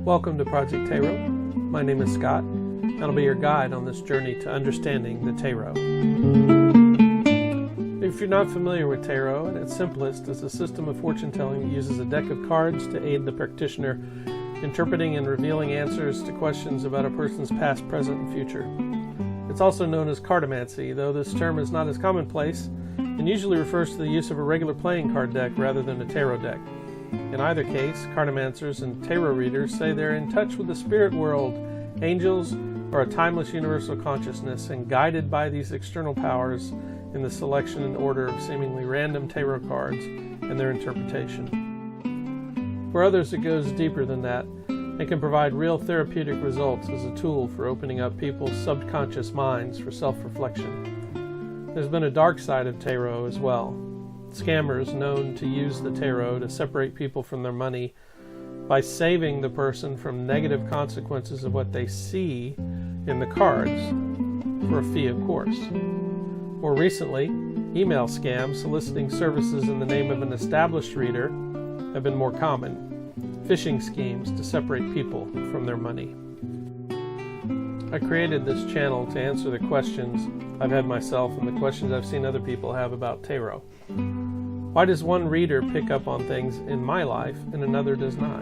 Welcome to Project Tarot. My name is Scott, and I'll be your guide on this journey to understanding the tarot. If you're not familiar with tarot, at its simplest, it's a system of fortune telling that uses a deck of cards to aid the practitioner interpreting and revealing answers to questions about a person's past, present, and future. It's also known as cartomancy, though this term is not as commonplace and usually refers to the use of a regular playing card deck rather than a tarot deck. In either case, cartomancers and tarot readers say they're in touch with the spirit world, angels, or a timeless universal consciousness, and guided by these external powers in the selection and order of seemingly random tarot cards and their interpretation. For others, it goes deeper than that and can provide real therapeutic results as a tool for opening up people's subconscious minds for self-reflection. There's been a dark side of tarot as well. Scammers known to use the tarot to separate people from their money by saving the person from negative consequences of what they see in the cards, for a fee, of course. More recently, email scams soliciting services in the name of an established reader have been more common. Phishing schemes to separate people from their money. I created this channel to answer the questions I've had myself and the questions I've seen other people have about tarot. Why does one reader pick up on things in my life and another does not?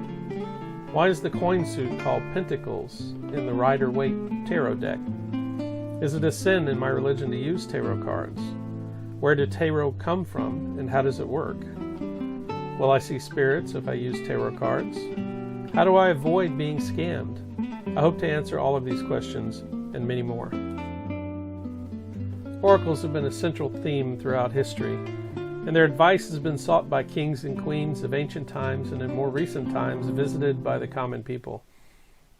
Why is the coin suit called Pentacles in the Rider-Waite tarot deck? Is it a sin in my religion to use tarot cards? Where did tarot come from and how does it work? Will I see spirits if I use tarot cards? How do I avoid being scammed? I hope to answer all of these questions and many more. Oracles have been a central theme throughout history, and their advice has been sought by kings and queens of ancient times and in more recent times visited by the common people.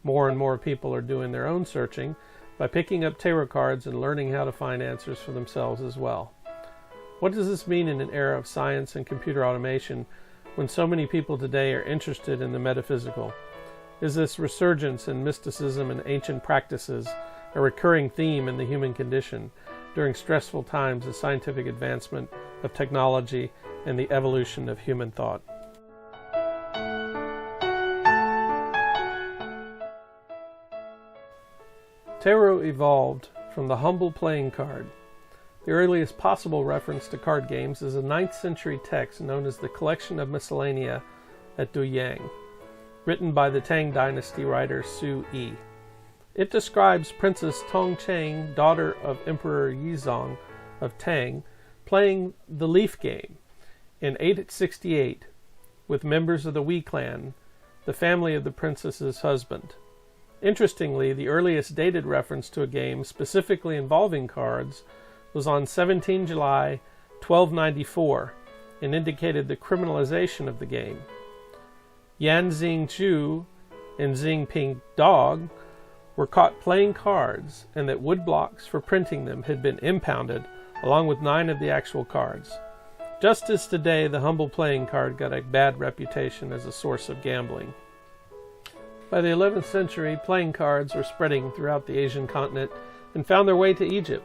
More and more people are doing their own searching by picking up tarot cards and learning how to find answers for themselves as well. What does this mean in an era of science and computer automation when so many people today are interested in the metaphysical? Is this resurgence in mysticism and ancient practices a recurring theme in the human condition during stressful times of scientific advancement, of technology, and the evolution of human thought? Tarot evolved from the humble playing card. The earliest possible reference to card games is a 9th century text known as the Collection of Miscellanea at Duyang, written by the Tang Dynasty writer Su Yi. It describes Princess Tong Chang, daughter of Emperor Yizong of Tang, playing the Leaf Game in 868 with members of the Wei clan, the family of the princess's husband. Interestingly, the earliest dated reference to a game specifically involving cards was on 17 July 1294 and indicated the criminalization of the game. Yan Xingzhu and Xingping Dog were caught playing cards, and that wood blocks for printing them had been impounded, along with 9 of the actual cards. Just as today, the humble playing card got a bad reputation as a source of gambling. By the 11th century, playing cards were spreading throughout the Asian continent and found their way to Egypt.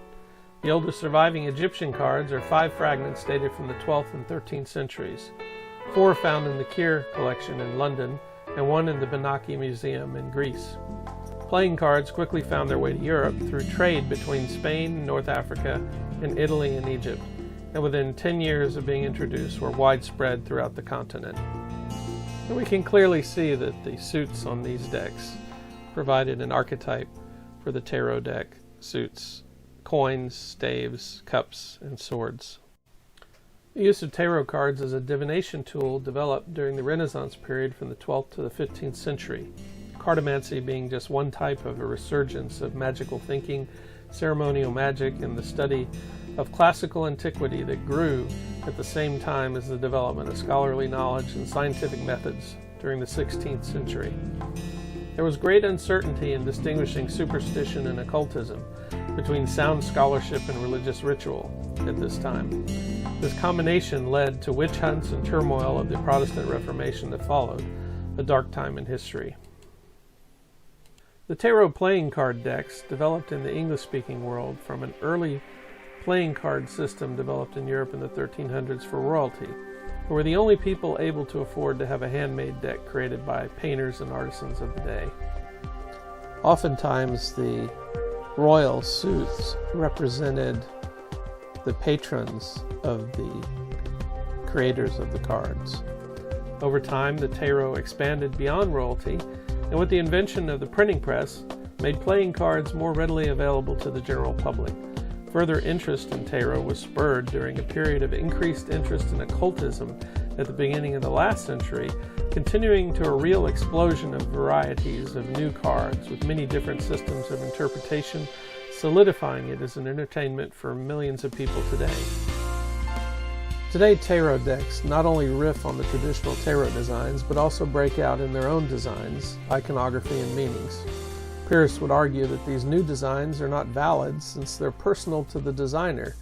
The oldest surviving Egyptian cards are 5 fragments dated from the 12th and 13th centuries. 4 found in the Keir collection in London, and 1 in the Benaki Museum in Greece. Playing cards quickly found their way to Europe through trade between Spain, North Africa, and Italy and Egypt, and within 10 years of being introduced were widespread throughout the continent. And we can clearly see that the suits on these decks provided an archetype for the tarot deck suits: coins, staves, cups, and swords. The use of tarot cards as a divination tool developed during the Renaissance period from the 12th to the 15th century. Cartomancy being just one type of a resurgence of magical thinking, ceremonial magic, and the study of classical antiquity that grew at the same time as the development of scholarly knowledge and scientific methods during the 16th century. There was great uncertainty in distinguishing superstition and occultism between sound scholarship and religious ritual at this time. This combination led to witch hunts and turmoil of the Protestant Reformation that followed, a dark time in history. The tarot playing card decks developed in the English-speaking world from an early playing card system developed in Europe in the 1300s for royalty. who were the only people able to afford to have a handmade deck created by painters and artisans of the day. Oftentimes, the royal suits represented the patrons of the creators of the cards. Over time, the tarot expanded beyond royalty, and with the invention of the printing press, made playing cards more readily available to the general public. Further interest in tarot was spurred during a period of increased interest in occultism at the beginning of the last century, continuing to a real explosion of varieties of new cards with many different systems of interpretation, solidifying it as an entertainment for millions of people today. Today, tarot decks not only riff on the traditional tarot designs, but also break out in their own designs, iconography, and meanings. Purists would argue that these new designs are not valid since they're personal to the designer,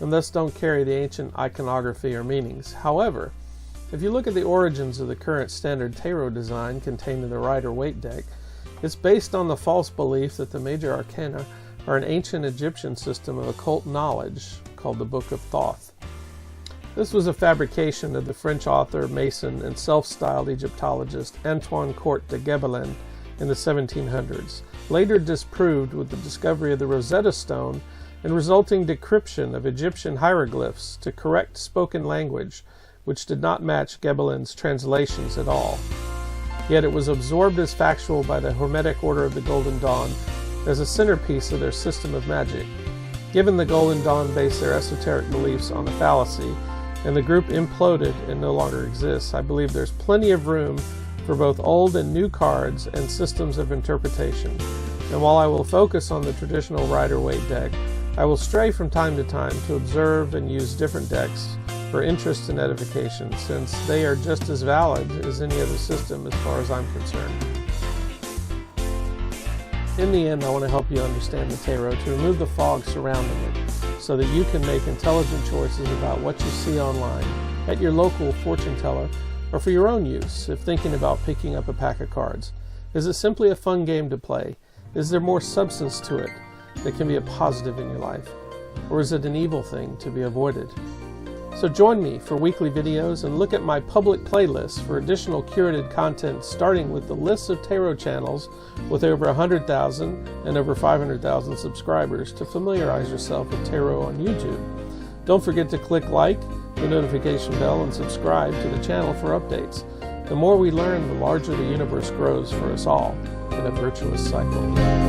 and thus don't carry the ancient iconography or meanings. However, if you look at the origins of the current standard tarot design contained in the Rider-Waite deck, it's based on the false belief that the major arcana are an ancient Egyptian system of occult knowledge called the Book of Thoth. This was a fabrication of the French author, mason, and self-styled Egyptologist Antoine Court de Gebelin in the 1700s, later disproved with the discovery of the Rosetta Stone and resulting decryption of Egyptian hieroglyphs to correct spoken language, which did not match Gebelin's translations at all. Yet it was absorbed as factual by the Hermetic Order of the Golden Dawn as a centerpiece of their system of magic. Given the Golden Dawn based their esoteric beliefs on a fallacy, and the group imploded and no longer exists, I believe there's plenty of room for both old and new cards and systems of interpretation. And while I will focus on the traditional Rider-Waite deck, I will stray from time to time to observe and use different decks for interest and edification, since they are just as valid as any other system as far as I'm concerned. In the end, I want to help you understand the tarot to remove the fog surrounding it, so that you can make intelligent choices about what you see online, at your local fortune teller, or for your own use if thinking about picking up a pack of cards. Is it simply a fun game to play? Is there more substance to it that can be a positive in your life? Or is it an evil thing to be avoided? So join me for weekly videos and look at my public playlist for additional curated content, starting with the list of tarot channels with over 100,000 and over 500,000 subscribers to familiarize yourself with tarot on YouTube. Don't forget to click like, the notification bell, and subscribe to the channel for updates. The more we learn, the larger the universe grows for us all in a virtuous cycle.